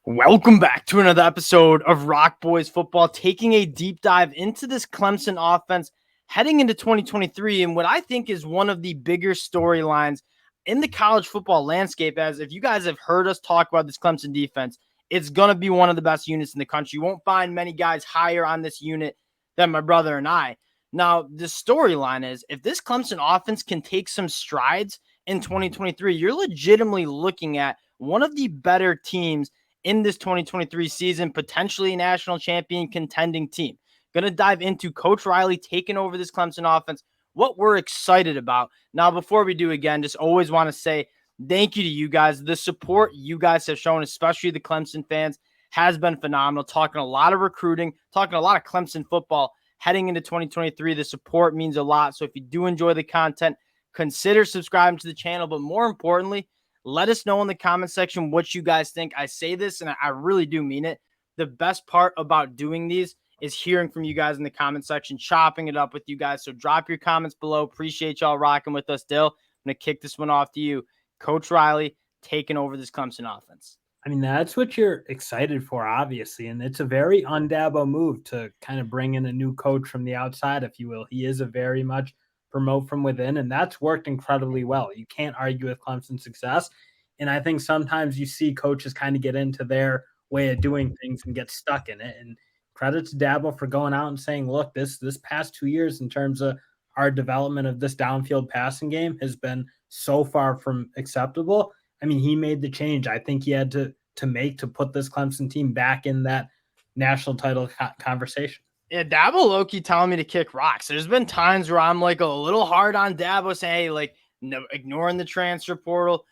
Welcome back to another episode of Rock Boys Football, taking a deep dive into this Clemson offense heading into 2023 and what I think is one of the bigger storylines in the college football landscape. As if you guys have heard us talk about this Clemson defense, it's going to be one of the best units in the country. You won't find many guys higher on this unit than my brother and I. Now, the storyline is if this Clemson offense can take some strides in 2023, you're legitimately looking at one of the better teams in this 2023 season, potentially a national champion contending team. Going to dive into Coach Riley taking over this Clemson offense, what we're excited about. Now, before we do, again, just always want to say thank you to you guys. The support you guys have shown, especially the Clemson fans, has been phenomenal. Talking a lot of recruiting, talking a lot of Clemson football heading into 2023. The support means a lot. So if you do enjoy the content, consider subscribing to the channel. But more importantly, let us know in the comment section what you guys think. I say this, and I really do mean it. The best part about doing these is hearing from you guys in the comment section, chopping it up with you guys. So drop your comments below. Appreciate y'all rocking with us. Dill, I'm going to kick this one off to you. Coach Riley taking over this Clemson offense. I mean, that's what you're excited for, obviously. And it's a very un-Dabo move to kind of bring in a new coach from the outside, if you will. He is a very much promote from within, and that's worked incredibly well. You can't argue with Clemson's success. And I think sometimes you see coaches kind of get into their way of doing things and get stuck in it. And credit to Dabo for going out and saying, look, this past 2 years in terms of our development of this downfield passing game has been so far from acceptable. I mean, he made the change I think he had to make to put this Clemson team back in that national title conversation. Yeah, Dabo low-key telling me to kick rocks. There's been times where I'm like a little hard on Dabo, saying, hey, like, no, ignoring the transfer portal,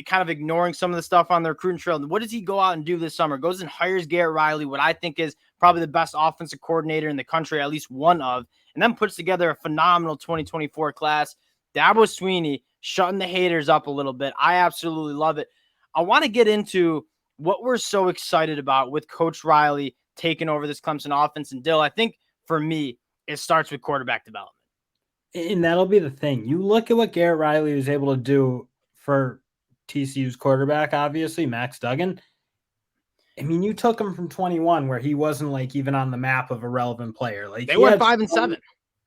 kind of ignoring some of the stuff on the recruiting trail. What does he go out and do this summer? Goes and hires Garrett Riley, what I think is probably the best offensive coordinator in the country, at least one of, and then puts together a phenomenal 2024 class. Dabo Swinney shutting the haters up a little bit. I absolutely love it. I want to get into what we're so excited about with Coach Riley taking over this Clemson offense. And Dill, I think for me, it starts with quarterback development. And that'll be the thing. You look at what Garrett Riley was able to do for TCU's quarterback, obviously, Max Duggan. I mean, you took him from 21, where he wasn't like even on the map of a relevant player. Like they went 5-7.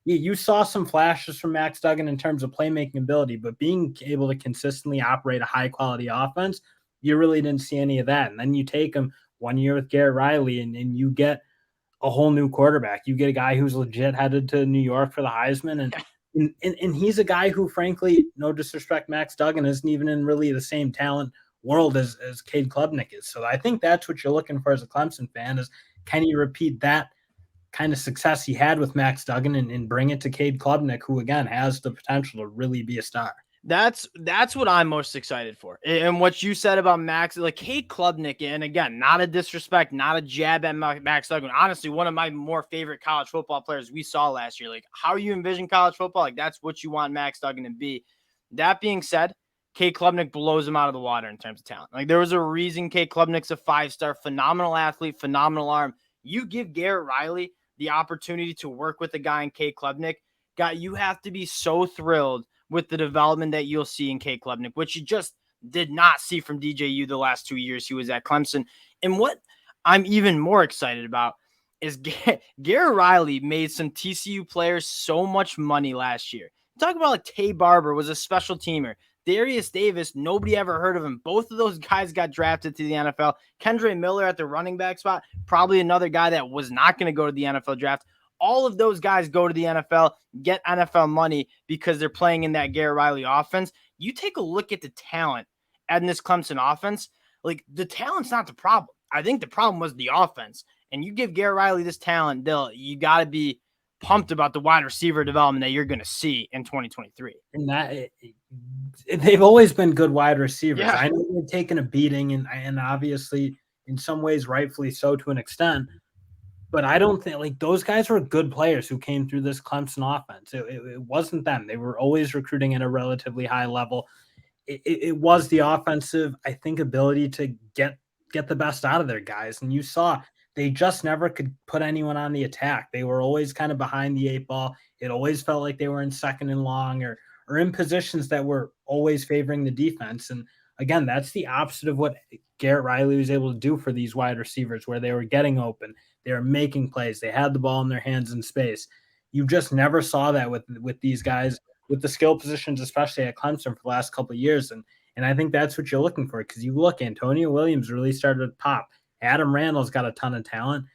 Yeah, you saw some flashes from Max Duggan in terms of playmaking ability, but being able to consistently operate a high-quality offense, you really didn't see any of that. And then you take him 1 year with Garrett Riley, and you get a whole new quarterback. You get a guy who's legit headed to New York for the Heisman, and he's a guy who, frankly, no disrespect, Max Duggan isn't even in really the same talent world as Cade Klubnik is. So I think that's what you're looking for as a Clemson fan is, can you repeat that kind of success he had with Max Duggan and bring it to Cade Klubnik, who, again, has the potential to really be a star? That's what I'm most excited for. And what you said about Max, like Cade Klubnik, and again, not a disrespect, not a jab at Max Duggan. Honestly, one of my more favorite college football players we saw last year. Like, how you envision college football, like that's what you want Max Duggan to be. That being said, Cade Klubnik blows him out of the water in terms of talent. Like, there was a reason Cade Klubnik's a 5-star, phenomenal athlete, phenomenal arm. You give Garrett Riley the opportunity to work with a guy in Cade Klubnik, you have to be so thrilled with the development that you'll see in Cade Klubnik, which you just did not see from DJU the last 2 years he was at Clemson. And what I'm even more excited about is Garrett Riley made some TCU players so much money last year. Talk about like Tay Barber was a special teamer. Darius Davis, nobody ever heard of him. Both of those guys got drafted to the NFL. Kendre Miller at the running back spot, probably another guy that was not going to go to the NFL draft. All of those guys go to the NFL, get NFL money because they're playing in that Garrett Riley offense. You take a look at the talent in this Clemson offense, like the talent's not the problem. I think the problem was the offense. And you give Garrett Riley this talent, Dill, you got to be pumped about the wide receiver development that you're going to see in 2023. And that they've always been good wide receivers. Yeah. I know they've taken a beating, and obviously in some ways rightfully so to an extent. But I don't think like those guys were good players who came through this Clemson offense. It wasn't them. They were always recruiting at a relatively high level. It was the offensive, I think, ability to get the best out of their guys. And you saw they just never could put anyone on the attack. They were always kind of behind the eight ball. It always felt like they were in second and long or in positions that were always favoring the defense. And again, that's the opposite of what Garrett Riley was able to do for these wide receivers, where they were getting open, they were making plays, they had the ball in their hands in space. You just never saw that with these guys with the skill positions, especially at Clemson for the last couple of years. And I think that's what you're looking for, because you look, Antonio Williams really started to pop. Adam Randall's got a ton of talent.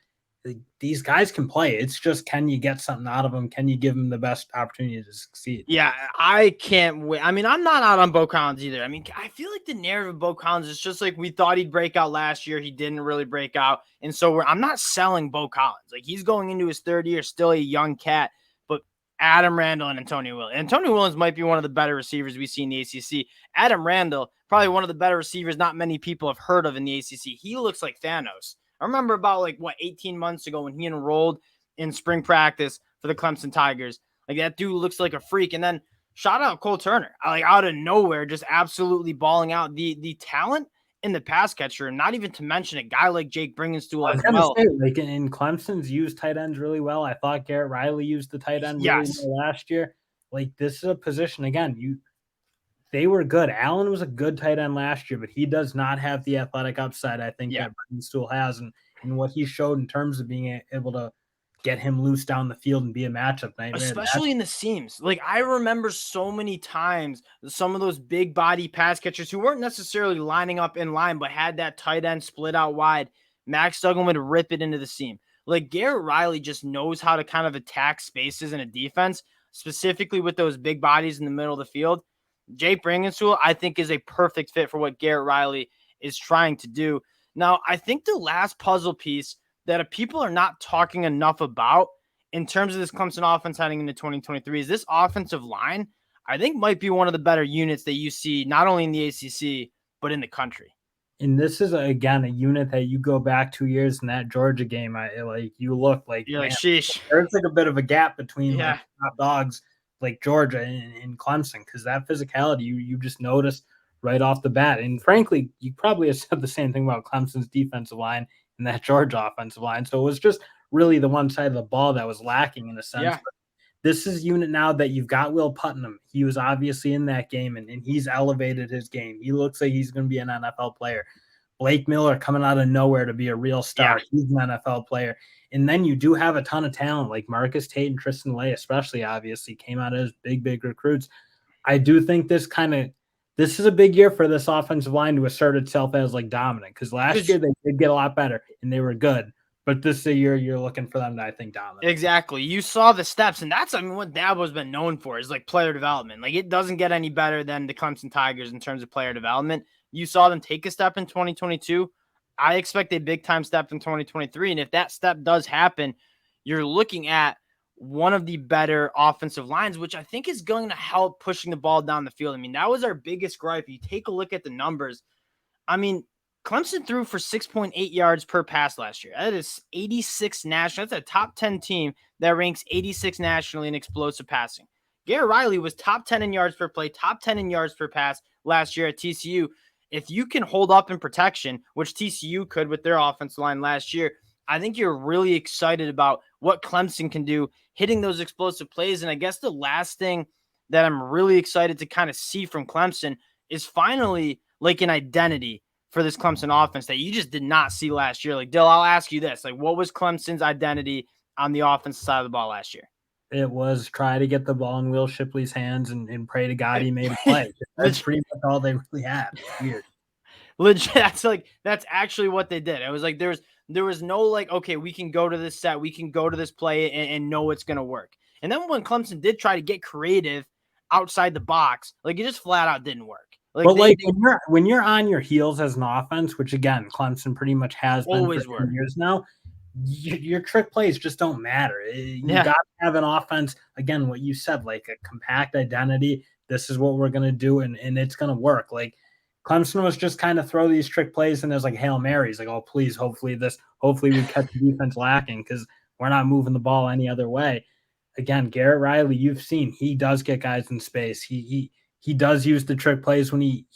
These guys can play. It's just, can you get something out of them? Can you give them the best opportunity to succeed? Yeah, I can't wait. I mean, I'm not out on Bo Collins either. I mean, I feel like the narrative of Bo Collins is just like, we thought he'd break out last year. He didn't really break out. And so I'm not selling Bo Collins. Like, he's going into his third year, still a young cat. But Adam Randall and Antonio Williams. Antonio Williams might be one of the better receivers we see in the ACC. Adam Randall, probably one of the better receivers not many people have heard of in the ACC. He looks like Thanos. I remember about 18 months ago when he enrolled in spring practice for the Clemson Tigers. Like, that dude looks like a freak. And then shout out Cole Turner, out of nowhere, just absolutely balling out. The talent in the pass catcher, and not even to mention a guy like Jake Bringenstool as well. Like, in Clemson's used tight ends really well. I thought Garrett Riley used the tight end really well last year. Like, this is a position, again, they were good. Allen was a good tight end last year, but he does not have the athletic upside, I think, that Bringenstool has, and what he showed in terms of being able to get him loose down the field and be a matchup nightmare. Especially in the seams. Like, I remember so many times some of those big body pass catchers who weren't necessarily lining up in line, but had that tight end split out wide. Max Duggan would rip it into the seam. Like, Garrett Riley just knows how to kind of attack spaces in a defense, specifically with those big bodies in the middle of the field. Jake Bringenstool, I think, is a perfect fit for what Garrett Riley is trying to do. Now, I think the last puzzle piece that people are not talking enough about in terms of this Clemson offense heading into 2023 is this offensive line. I think might be one of the better units that you see not only in the ACC, but in the country. And this is, again, a unit that you go back 2 years in that Georgia game. You look like, you're like, sheesh. There's like a bit of a gap between top dogs like Georgia and Clemson, because that physicality you just noticed right off the bat. And frankly, you probably have said the same thing about Clemson's defensive line and that Georgia offensive line. So it was just really the one side of the ball that was lacking in a sense. Yeah. But this is unit now that you've got Will Putnam. He was obviously in that game, and he's elevated his game. He looks like he's going to be an NFL player. Blake Miller coming out of nowhere to be a real star. Yeah. He's an NFL player. And then you do have a ton of talent like Marcus Tate and Tristan Lay, especially, obviously, came out as big recruits. I do think this is a big year for this offensive line to assert itself as dominant, because last year they did get a lot better and they were good. But this is a year you're looking for them to, I think, dominate. Exactly. You saw the steps, and that's, what Dabo's been known for is player development. It doesn't get any better than the Clemson Tigers in terms of player development. You saw them take a step in 2022. I expect a big-time step in 2023, and if that step does happen, you're looking at one of the better offensive lines, which I think is going to help pushing the ball down the field. That was our biggest gripe. You take a look at the numbers. Clemson threw for 6.8 yards per pass last year. That is 86 national. That's a top 10 team that ranks 86 nationally in explosive passing. Garrett Riley was top 10 in yards per play, top 10 in yards per pass last year at TCU. If you can hold up in protection, which TCU could with their offensive line last year, I think you're really excited about what Clemson can do hitting those explosive plays. And I guess the last thing that I'm really excited to kind of see from Clemson is finally an identity for this Clemson offense that you just did not see last year. Dill, I'll ask you this. What was Clemson's identity on the offensive side of the ball last year? It was try to get the ball in Will Shipley's hands and pray to God he made a play. That's pretty much all they really had. Weird. Legit, that's actually what they did. It was there was no okay, we can go to this set, we can go to this play and know it's going to work. And then when Clemson did try to get creative outside the box, it just flat out didn't work. When you're on your heels as an offense, which again Clemson pretty much has been for years now, your trick plays just don't matter. You got to have an offense, again, what you said, a compact identity. This is what we're going to do, and it's going to work. Clemson was just kind of throw these trick plays, and there's Hail Marys. Oh, please, hopefully we catch the defense lacking, because we're not moving the ball any other way. Again, Garrett Riley, you've seen, he does get guys in space. He does use the trick plays when he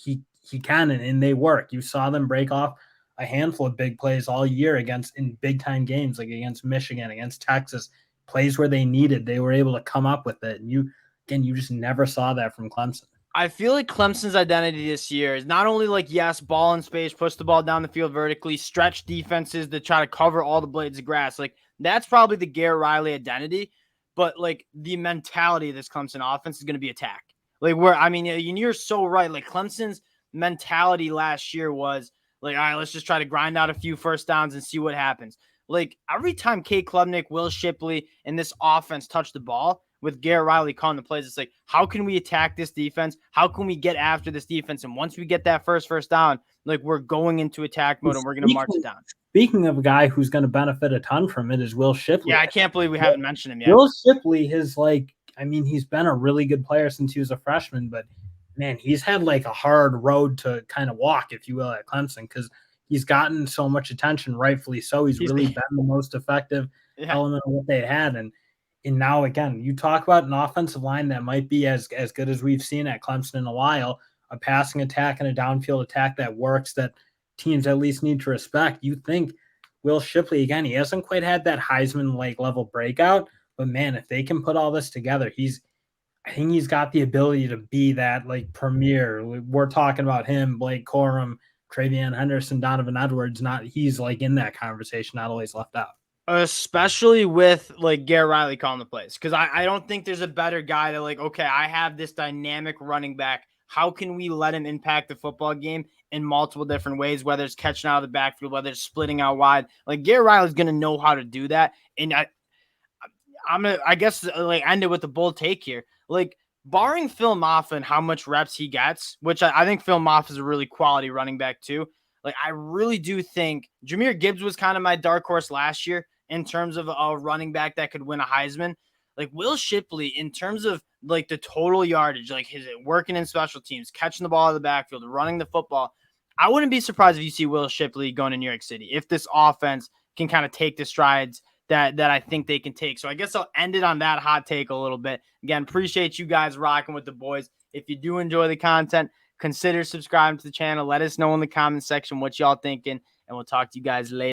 can, and they work. You saw them break off a handful of big plays all year in big-time games, against Michigan, against Texas, plays where they needed. They were able to come up with it. And you just never saw that from Clemson. I feel like Clemson's identity this year is not only like, yes, ball in space, push the ball down the field vertically, stretch defenses to try to cover all the blades of grass. Like, that's probably the Garrett Riley identity. But, like, the mentality of this Clemson offense is going to be attack. Like, you're so right. Like, Clemson's mentality last year was like, all right, let's just try to grind out a few first downs and see what happens. Like, every time Cade Klubnik, Will Shipley, and this offense touch the ball, with Garrett Riley calling the plays, it's like, how can we attack this defense? How can we get after this defense? And once we get that first down, like, we're going into attack mode and we're going to march it down. Speaking of a guy who's going to benefit a ton from it is Will Shipley. Yeah, I can't believe we haven't mentioned him yet. Will Shipley has he's been a really good player since he was a freshman, but man, he's had like a hard road to kind of walk, if you will, at Clemson, because he's gotten so much attention, rightfully so. He's really been the most effective element of what they had. And now, again, you talk about an offensive line that might be as good as we've seen at Clemson in a while, a passing attack and a downfield attack that works, that teams at least need to respect. You think Will Shipley, again, he hasn't quite had that Heisman-like level breakout, but man, if they can put all this together, I think he's got the ability to be that like premier. We're talking about him, Blake Corum, Travion Henderson, Donovan Edwards. He's like in that conversation, not always left out. Especially with like Garrett Riley calling the plays. Because I don't think there's a better guy to like, okay, I have this dynamic running back. How can we let him impact the football game in multiple different ways, whether it's catching out of the backfield, whether it's splitting out wide? Like, Garrett Riley's going to know how to do that. And I'm going to, I guess, like, end it with a bold take here. Like, barring Phil Maffa and how much reps he gets, which I think Phil Maffa is a really quality running back too. Like, I really do think Jahmyr Gibbs was kind of my dark horse last year in terms of a running back that could win a Heisman. Like, Will Shipley, in terms of like the total yardage, like his working in special teams, catching the ball out of the backfield, running the football, I wouldn't be surprised if you see Will Shipley going to New York City if this offense can kind of take the strides that I think they can take. So I guess I'll end it on that hot take a little bit. Again, appreciate you guys rocking with the boys. If you do enjoy the content, consider subscribing to the channel. Let us know in the comment section what y'all thinking, and we'll talk to you guys later.